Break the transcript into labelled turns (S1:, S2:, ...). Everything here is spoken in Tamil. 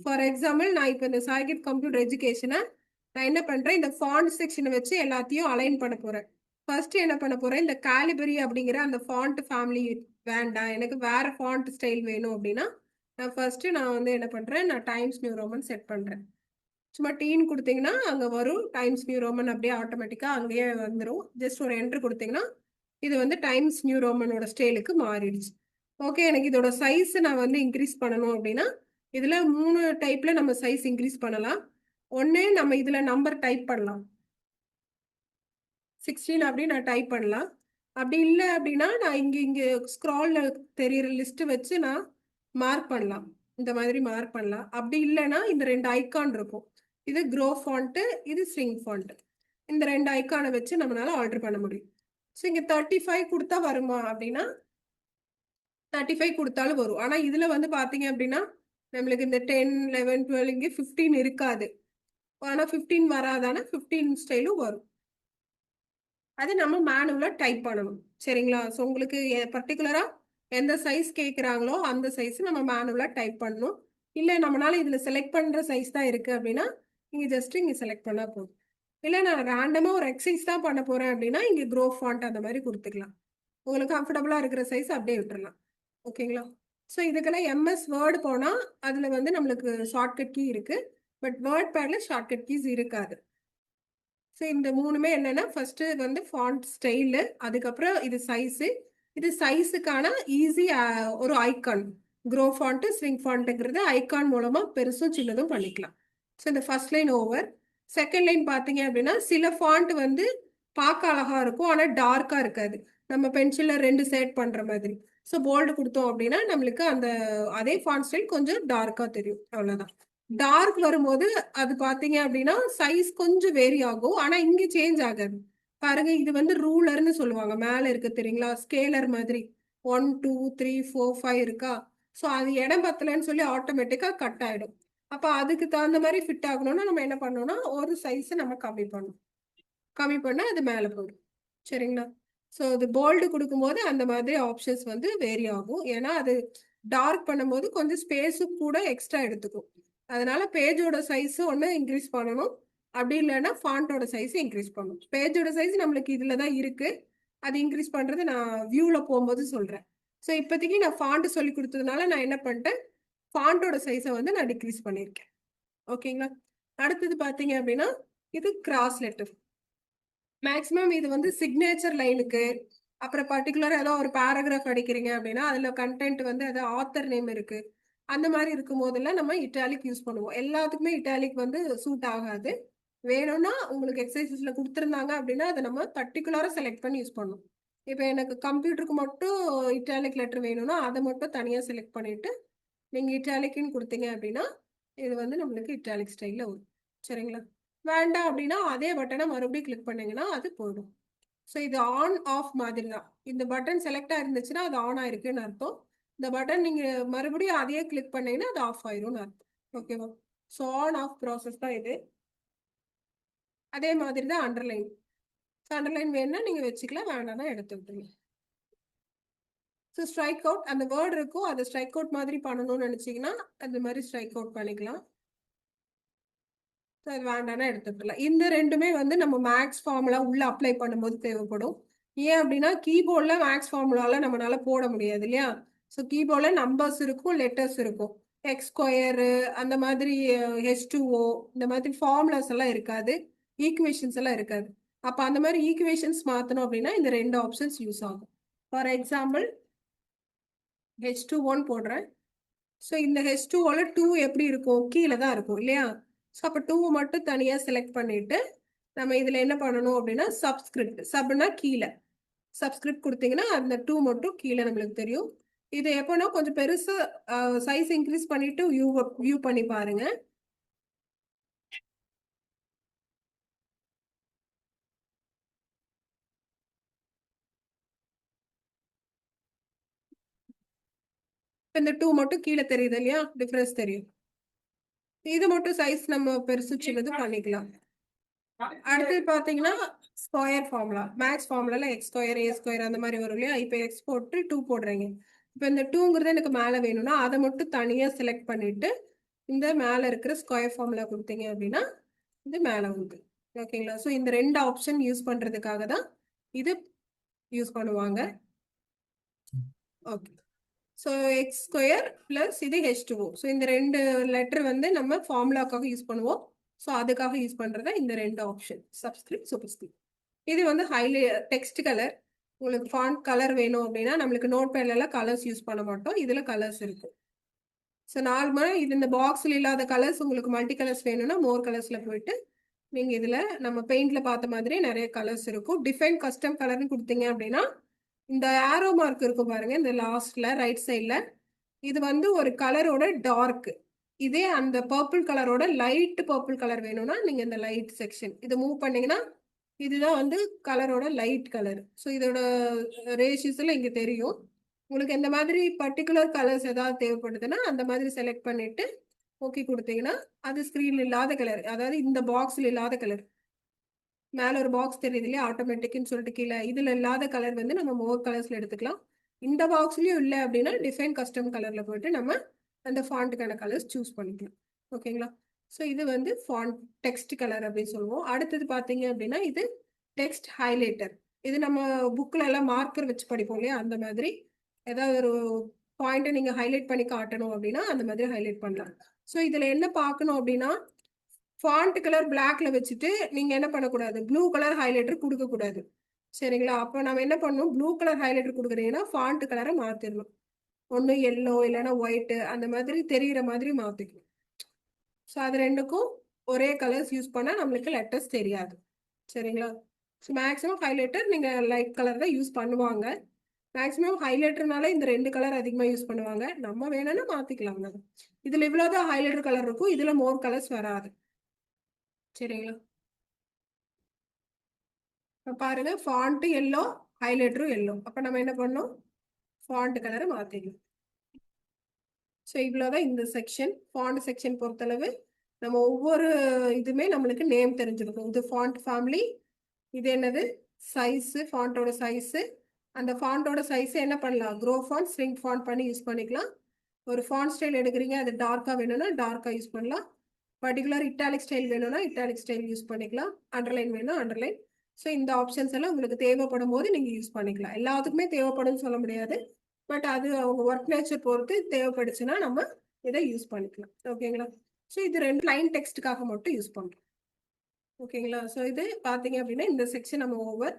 S1: ஃபார் எக்ஸாம்பிள் நான் இப்போ இந்த சாகித் கம்ப்யூட்டர் எஜுகேஷனை நான் என்ன பண்றேன், இந்த ஃபாண்ட் செக்ஷனை வச்சு எல்லாத்தையும் அலைன் பண்ண போறேன். ஃபர்ஸ்ட் என்ன பண்ண போறேன், இந்த காலிபரி அப்படிங்கிற அந்த ஃபாண்ட் ஃபேமிலி வேண்டாம், எனக்கு வேற ஃபாண்ட் ஸ்டைல் வேணும் அப்படின்னா நான் ஃபர்ஸ்ட் நான் வந்து என்ன பண்றேன், நான் டைம்ஸ் நியூ ரோமன் செட் பண்றேன். சும்மா டீன் கொடுத்தீங்கன்னா அங்கே வரும் டைம்ஸ் நியூ ரோமன், அப்படியே ஆட்டோமேட்டிக்காக அங்கேயே வந்துடும். ஜஸ்ட் ஒரு என்ட்ரு கொடுத்தீங்கன்னா இது வந்து டைம்ஸ் நியூ ரோமனோட ஸ்டைலுக்கு மாறிடுச்சு. ஓகே, எனக்கு இதோட சைஸ் நான் வந்து இன்க்ரீஸ் பண்ணணும் அப்படின்னா இதில் 3 டைப்பில் நம்ம சைஸ் இன்க்ரீஸ் பண்ணலாம். ஒன்று, நம்ம இதில் நம்பர் டைப் பண்ணலாம், 16 அப்படி நான் டைப் பண்ணலாம். அப்படி இல்லை அப்படின்னா நான் இங்கே ஸ்க்ராலில் தெரியிற லிஸ்ட்டு வச்சு நான் மார்க் பண்ணலாம், இந்த மாதிரி மார்க் பண்ணலாம். அப்படி இல்லைன்னா இந்த 2 ஐக்கான் இருக்கும், இது க்ரோ ஃபாண்ட்டு, இது ஸ்விங் ஃபாண்ட்டு. இந்த 2 ஐக்கானை வச்சு நம்மளால ஆல்டர் பண்ண முடியும். ஸோ இங்கே 35 கொடுத்தா வருமா அப்படின்னா 35 கொடுத்தாலும் வரும். ஆனால் இதில் வந்து பார்த்தீங்க அப்படின்னா நம்மளுக்கு இந்த 10, 11, 12 இங்கே 15 இருக்காது. ஆனால் 15 வராதானா 15 ஸ்டைலும் வரும். அது நம்ம மேனுவலாக டைப் பண்ணணும். சரிங்களா? ஸோ உங்களுக்கு பர்டிகுலராக எந்த சைஸ் கேட்குறாங்களோ அந்த சைஸ் நம்ம மேனுவலாக டைப் பண்ணணும். இல்லை நம்மளால இதில் செலக்ட் பண்ணுற சைஸ் தான் இருக்குது அப்படின்னா நீங்கள் ஜஸ்ட் இங்கே செலக்ட் பண்ணால் போதும். இல்லை நான் ரேண்டமாக ஒரு எக்ஸசைஸ் தான் பண்ண போகிறேன் அப்படின்னா இங்கே க்ரோ ஃபாண்ட் அந்த மாதிரி கொடுத்துக்கலாம். உங்களுக்கு கம்ஃபர்டபுளாக இருக்கிற சைஸ் அப்படியே விட்டுறலாம். ஓகேங்களா? ஸோ இதுக்கெல்லாம் எம்எஸ் வேர்டு போனால் அதில் வந்து நம்மளுக்கு ஷார்ட்கட் கீ இருக்குது. பட் வேர்ட் பேடில் ஷார்ட்கட் கீஸ் இருக்காது. ஸோ இந்த 3மே என்னென்னா ஃபஸ்ட்டு வந்து ஃபாண்ட் ஸ்டைலு, அதுக்கப்புறம் இது சைஸு, இது சைஸுக்கான ஈஸி ஒரு ஐக்கான். க்ரோ ஃபாண்ட்டு, ஸ்விங் ஃபாண்ட்டுங்கிறது ஐக்கான் மூலமாக பெருசும் சின்னதும் பண்ணிக்கலாம். ஸோ இந்த first line over. Second line பார்த்தீங்க அப்படின்னா சில ஃபாண்ட் வந்து பார்க்க அழகாக இருக்கும், ஆனால் டார்க்காக இருக்காது. நம்ம பென்சிலில் 2 ஷேட் பண்ணுற மாதிரி. ஸோ போல்டு கொடுத்தோம் அப்படின்னா நம்மளுக்கு அந்த அதே ஃபாண்ட் ஸ்டைல் கொஞ்சம் டார்க்காக தெரியும், அவ்வளோதான். டார்க் வரும்போது அது பார்த்தீங்க அப்படின்னா சைஸ் கொஞ்சம் வேரி ஆகும், ஆனால் இங்கே சேஞ்ச் ஆகாது. பாருங்க, இது வந்து ரூலர்னு சொல்லுவாங்க, மேலே இருக்கு தெரியுங்களா, ஸ்கேலர் மாதிரி 1, 2, 3, 4, 5 இருக்கா. ஸோ அது இடம் பத்தலைன்னு சொல்லி ஆட்டோமேட்டிக்காக கட் ஆகிடும். அப்போ அதுக்கு தகுந்த மாதிரி ஃபிட் ஆகணும்னா நம்ம என்ன பண்ணோம்னா ஒரு சைஸை நம்ம கம்மி பண்ணணும். கம்மி பண்ணால் அது மேலே போயிடும். சரிங்களா? ஸோ இது போல்டு கொடுக்கும்போது அந்த மாதிரி ஆப்ஷன்ஸ் வந்து வேரி ஆகும். ஏன்னா அது டார்க் பண்ணும்போது கொஞ்சம் ஸ்பேஸும் கூட எக்ஸ்ட்ரா எடுத்துக்கும். அதனால பேஜோட சைஸ் ஒன்று இன்க்ரீஸ் பண்ணணும், அப்படி இல்லைன்னா ஃபாண்ட்டோட சைஸ் இன்க்ரீஸ் பண்ணணும். பேஜோட சைஸ் நம்மளுக்கு இதில் தான் இருக்குது, அது இன்க்ரீஸ் பண்ணுறது நான் வியூவில் போகும்போது சொல்கிறேன். ஸோ இப்போதைக்கு நான் ஃபாண்ட்டு சொல்லி கொடுத்ததுனால நான் என்ன பண்ணிட்டேன், ஃபாண்ட்டோட சைஸை வந்து நான் டிக்ரீஸ் பண்ணியிருக்கேன். ஓகேங்களா? அடுத்தது பார்த்தீங்க அப்படின்னா இது கிராஸ் லெட்டர். மேக்ஸிமம் இது வந்து சிக்னேச்சர் லைனுக்கு, அப்புறம் பர்டிகுலராக ஏதோ ஒரு பேராகிராஃப் அடிக்கிறீங்க அப்படின்னா அதில் கண்டென்ட் வந்து அது ஆத்தர் நேம் இருக்கு, அந்த மாதிரி இருக்கும் போதெல்லாம் நம்ம இட்டாலிக் யூஸ் பண்ணுவோம். எல்லாத்துக்குமே இட்டாலிக் வந்து சூட் ஆகாது. வேணும்னா உங்களுக்கு எக்ஸசைசஸ்ல கொடுத்துருந்தாங்க அப்படின்னா அதை நம்ம பர்டிகுலராக செலக்ட் பண்ணி யூஸ் பண்ணணும். இப்போ எனக்கு கம்ப்யூட்டருக்கு மட்டும் இட்டாலிக் லெட்டர் வேணும்னா அதை மட்டும் தனியாக செலக்ட் பண்ணிட்டு நீங்கள் இட்டாலிக்னு கொடுத்தீங்க அப்படின்னா இது வந்து நம்மளுக்கு இட்டாலிக் ஸ்டைலில் வரும். சரிங்களா? வேண்டாம் அப்படின்னா அதே பட்டனை மறுபடியும் கிளிக் பண்ணீங்கன்னா அது போயிடும். ஸோ இது ஆன் ஆஃப் மாதிரி தான். இந்த பட்டன் செலக்டாக இருந்துச்சுன்னா அது ஆன் ஆயிருக்குன்னு அர்த்தம். இந்த பட்டன் நீங்கள் மறுபடியும் அதையே கிளிக் பண்ணீங்கன்னா அது ஆஃப் ஆயிரும்னு அர்த்தம். ஓகேவா? ஸோ ஆன் ஆஃப் ப்ராசஸ் தான் இது. அதே மாதிரி தான் அண்டர்லைன். ஸோ அண்டர்லைன் வேணும்னா நீங்கள் வச்சுக்கலாம், வேண்டாம்னா எடுத்து விட்டுருங்க. ஸோ ஸ்ட்ரைக் அவுட் அந்த வேர்டு இருக்கும், அதை ஸ்ட்ரைக் அவுட் மாதிரி பண்ணணும்னு நினச்சிங்கன்னா அந்த மாதிரி ஸ்ட்ரைக் அவுட் பண்ணிக்கலாம். அது வேண்டாம்னா எடுத்துக்கலாம். இந்த 2மே வந்து நம்ம மேக்ஸ் ஃபார்முலா உள்ள அப்ளை பண்ணும்போது தேவைப்படும். ஏன் அப்படின்னா கீபோர்ட்ல மேக்ஸ் ஃபார்முலால நம்மளால போட முடியாது இல்லையா? ஸோ கீபோர்ட்ல நம்பர்ஸ் இருக்கும், லெட்டர்ஸ் இருக்கும். எக்ஸ் ஸ்கொயரு அந்த மாதிரி H2O இந்த மாதிரி ஃபார்முலாஸ் எல்லாம் இருக்காது, ஈக்குவேஷன்ஸ் எல்லாம் இருக்காது. அப்போ அந்த மாதிரி ஈக்குவேஷன்ஸ் மாற்றணும் அப்படின்னா இந்த 2 ஆப்ஷன்ஸ் யூஸ் ஆகும். ஃபார் எக்ஸாம்பிள் H2O போடுறேன். ஸோ இந்த H2Oல 2 எப்படி இருக்கும், கீழே தான் இருக்கும் இல்லையா? ஸோ அப்போ 2 மட்டும் தனியாக செலக்ட் பண்ணிட்டு நம்ம இதில் என்ன பண்ணணும் அப்படின்னா சப்ஸ்கிரிப்ட், சப்னா கீழே, சப்ஸ்கிரிப்ட் கொடுத்தீங்கன்னா அந்த 2 மட்டும் கீழே நம்மளுக்கு தெரியும். இது எப்போனா கொஞ்சம் பெருசாக சைஸ் இன்க்ரீஸ் பண்ணிட்டு வியூ பண்ணி பாருங்க. இந்த 2 மட்டும் கீழே தெரியுது இல்லையா, டிஃபரன்ஸ் தெரியும். இது மட்டும் சைஸ் நம்ம பெருசு சின்னது பண்ணிக்கலாம். அடுத்து பார்த்தீங்கன்னா ஸ்கொயர் ஃபார்முலா, மேக்ஸ் ஃபார்முலால எக்ஸ் ஸ்கொயர் ஏ ஸ்கொயர் அந்த மாதிரி வரும் இல்லையா? இப்போ எக்ஸ் போட்டு 2 போடுறீங்க. இப்போ இந்த 2ங்கிறது எனக்கு மேலே வேணும்னா அதை மட்டும் தனியாக செலக்ட் பண்ணிட்டு இந்த மேலே இருக்கிற ஸ்கொயர் ஃபார்முலா கொடுத்தீங்க அப்படின்னா இது மேலே வந்து ஓகேங்களா. ஸோ இந்த 2 ஆப்ஷன் யூஸ் பண்ணுறதுக்காக தான் இது யூஸ் பண்ணுவாங்க. Okay. So X square plus இது H2O. ஸோ இந்த 2 லெட்டர் வந்து நம்ம ஃபார்முலாக்காக யூஸ் பண்ணுவோம். ஸோ அதுக்காக யூஸ் பண்ணுறதா இந்த 2 ஆப்ஷன், சப்ஸ்கிரிப்ட் சூப்பர்ஸ்கிரிப்ட். இது வந்து டெக்ஸ்ட் கலர். உங்களுக்கு ஃபாண்ட் கலர் வேணும் அப்படின்னா நம்மளுக்கு நோட் பேட்லலாம் கலர்ஸ் யூஸ் பண்ண மாட்டோம். இதில் கலர்ஸ் இருக்கும். ஸோ நார்மலாக இது இந்த பாக்ஸில் இல்லாத கலர்ஸ் உங்களுக்கு மல்டி கலர்ஸ் வேணும்னா மோர் கலர்ஸில் போயிட்டு நீங்கள் இதில் நம்ம பெயிண்டில் பார்த்த மாதிரி நிறைய கலர்ஸ் இருக்கும். டிஃபைன் கஸ்டம் கலர்னு கொடுத்தீங்க அப்படின்னா இந்த ஆரோ மார்க் இருக்கும் பாருங்க, இந்த லாஸ்ட்ல ரைட் சைடில் இது வந்து ஒரு கலரோட டார்க். இதே அந்த பர்பிள் கலரோட லைட் பர்பிள் கலர் வேணும்னா நீங்கள் இந்த லைட் செக்ஷன் இதை மூவ் பண்ணீங்கன்னா இதுதான் வந்து கலரோட லைட் கலர். ஸோ இதோட ரேஷியஸில் இங்கே தெரியும். உங்களுக்கு இந்த மாதிரி பர்டிகுலர் கலர்ஸ் ஏதாவது தேவைப்படுதுன்னா அந்த மாதிரி செலக்ட் பண்ணிட்டு ஓகே கொடுத்தீங்கன்னா அது ஸ்க்ரீனில் இல்லாத கலர், அதாவது இந்த பாக்ஸில் இல்லாத கலர். மேலே ஒரு பாக்ஸ் தெரியுது இல்லையா ஆட்டோமேட்டிக்னு சொல்லிட்டு கீழே இதில் இல்லாத கலர் வந்து நம்ம மோர் கலர்ஸில் எடுத்துக்கலாம். இந்த பாக்ஸ்லேயும் இல்லை அப்படின்னா டிஃபைன் கஸ்டம் கலரில் போயிட்டு நம்ம அந்த ஃபாண்ட்டுக்கான கலர்ஸ் சூஸ் பண்ணிக்கலாம். ஓகேங்களா. ஸோ இது வந்து ஃபாண்ட் டெக்ஸ்ட் கலர் அப்படின்னு சொல்லுவோம். அடுத்தது பார்த்தீங்க அப்படின்னா இது டெக்ஸ்ட் ஹைலைட்டர். இது நம்ம புக்கில் எல்லாம் மார்க்கர் வச்சு படிப்போம் இல்லையா, அந்த மாதிரி ஏதாவது ஒரு பாயிண்ட்டை நீங்கள் ஹைலைட் பண்ணி காட்டணும் அப்படின்னா அந்த மாதிரி ஹைலைட் பண்ணலாம். ஸோ இதில் என்ன பார்க்கணும் அப்படின்னா ஃபாண்ட் கலர் பிளாக்ல வச்சுட்டு நீங்கள் என்ன பண்ணக்கூடாது, ப்ளூ கலர் ஹைலைட்டர் கொடுக்கக்கூடாது. சரிங்களா. அப்போ நம்ம என்ன பண்ணணும், ப்ளூ கலர் ஹைலைட்டர் கொடுக்குறீங்கன்னா ஃபாண்ட் கலரை மாற்றிடணும். ஒன்று எல்லோ இல்லைன்னா ஒயிட்டு அந்த மாதிரி தெரிகிற மாதிரி மாற்றிக்கணும். ஸோ அது ரெண்டுக்கும் ஒரே கலர்ஸ் யூஸ் பண்ணால் நம்மளுக்கு லெட்டர்ஸ் தெரியாது. சரிங்களா. ஸோ மேக்ஸிமம் ஹைலைட்டர் நீங்கள் லைட் கலர் தான் யூஸ் பண்ணுவாங்க. மேக்ஸிமம் ஹைலைட்டர்னால இந்த 2 கலர் அதிகமாக யூஸ் பண்ணுவாங்க. நம்ம வேணும்னா மாற்றிக்கலாங்க. இதில் இவ்வளோதான் ஹைலைட்டர் கலர் இருக்கும், இதில் மோர் கலர்ஸ் வராது. சரிங்களா. இப்போ பாருங்க ஃபாண்ட்டு எல்லோ, ஹைலைட்டரும் எல்லோ. அப்போ நம்ம என்ன பண்ணோம், ஃபாண்ட் கலரை மாற்றிக்கலாம். ஸோ இவ்வளோதான் இந்த செக்ஷன். ஃபாண்ட் செக்ஷன் பொறுத்தளவு நம்ம ஒவ்வொரு இதுவுமே நம்மளுக்கு நேம் தெரிஞ்சிருக்கும். இது ஃபாண்ட் ஃபேமிலி, இது என்னது சைஸு, ஃபாண்ட்டோட சைஸு. அந்த ஃபாண்ட்டோட சைஸை என்ன பண்ணலாம், க்ரோ ஃபாண்ட், ஸ்விங் ஃபாண்ட் பண்ணி யூஸ் பண்ணிக்கலாம். ஒரு ஃபாண்ட் ஸ்டைல் எடுக்கிறீங்க, அது டார்க்காக வேணும்னா டார்க்காக யூஸ் பண்ணலாம். பர்டிகுலர் இட்டாலிக் ஸ்டைல் வேணும்னா இட்டாலிக் ஸ்டைல் யூஸ் பண்ணிக்கலாம். அண்டர்லைன் வேணும் அண்டர்லைன். ஸோ இந்த ஆப்ஷன்ஸ் எல்லாம் உங்களுக்கு தேவைப்படும் போது நீங்கள் யூஸ் பண்ணிக்கலாம். எல்லாத்துக்குமே தேவைப்படும்னு சொல்ல முடியாது, பட் அது அவங்க ஒர்க் நேச்சர் பொறுத்து தேவைப்படுச்சுன்னா நம்ம இதை யூஸ் பண்ணிக்கலாம். ஓகேங்களா. ஸோ இது 2 லைன் டெக்ஸ்ட்டுக்காக மட்டும் யூஸ் பண்ணுறோம். ஓகேங்களா. ஸோ இது பார்த்தீங்க அப்படின்னா இந்த செக்ஷன் நம்ம ஓவர்.